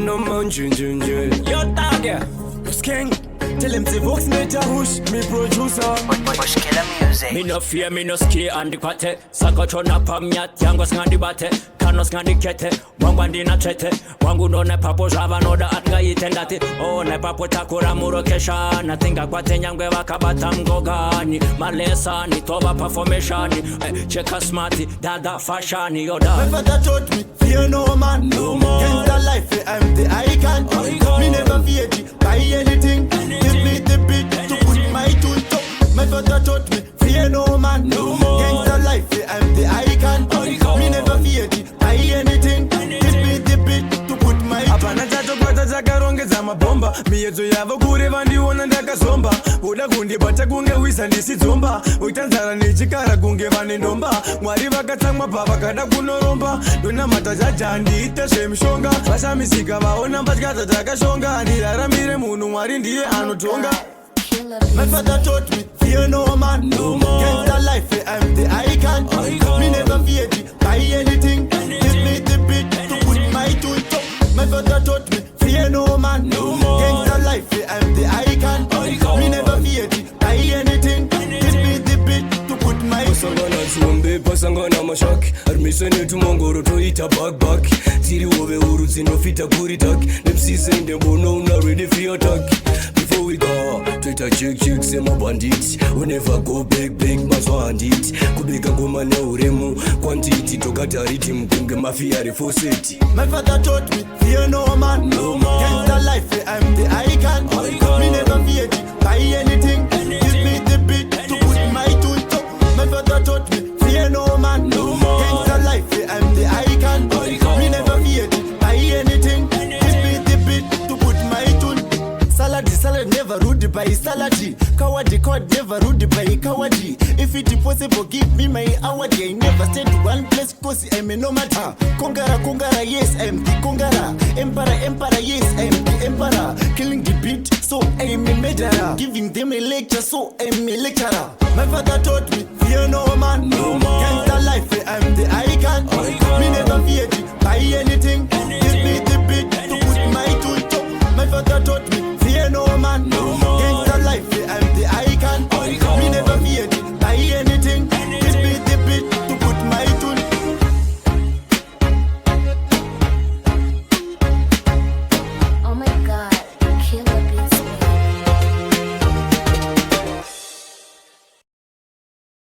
no man, your target, king. Tell him to vox me to push me producer. Push killer music. Me no fear, me no scare and the quate. Sakachona pamyat, yangos ngandi bate. Kanos ngandi kete, wangwandi na chete. Wangu no ne papo java no da atga itendati. Oh ne papo takura muro kesha. Natinga kwate nyangwe wakabata mgogani. Malesa ni toba performationi. Cheka smarty, dada fashani yoda. My father taught me, fear no man. No more. Against the life, I'm the icon. Me never fear to buy anything. Give me the beat to put my tune top. My father taught me, fear no man. No more. Against the life, I'm the icon. Me never fear to buy anything. Give me the beat to put my tune. Apana tato kwata chakarongedza mabomba. Miyedzo yavo kure vandiona ndakazomba. Kuda kundibata kunge wisa ndisidzomba. Utanzara nechikara kunge vane ndomba. Mwari vakatsamwa pa vakada kunoromba. Ndonamata chajandi ite zvemishonga. Vashamisika vaona mbatya dzatakashonga. Ndiraramire munhu Mwari ndiye anotonga. My father taught me, fear no man. No more. Against the life, I'm the icon. Me never fear to buy anything. Give me the beat to put my tune top. My father taught me, fear no man. No more. Against the life, I'm the icon. Me never fear to buy anything. Give me the beat to put my tune top. Pasangana zombe, pasangana mashak. Armisene tumongoro toita back. Tiri ove uru zinofita kuritak. Nemsise ndembono una ready for your attack. Before we go, Twitter chick, say my bandits. We never go big, mazwa handit. Kubika ngoma ne uremu, quantity tokatariti mkunge mafia refoseti. My father taught me, fear no man. No more. Against the life, I'm the icon. Me never fear to buy anything. Give me the beat to put my tune top. My father taught me, fear no man. No more. Against the life, I'm the icon. Me never fear to buy anything. Give me the beat to put my tune. Salad never ruled by salary. Coward never ruled by cowardly. If it is possible, give me my award. I never stay to one place cause I'm a nomad. Kongara, yes, I'm the Kongara. Emperor, yes, I'm the emperor. Killing the beat, so I'm a murderer. Giving them a lecture, so I'm a lecturer. My father taught me, fear no man. No more. Against the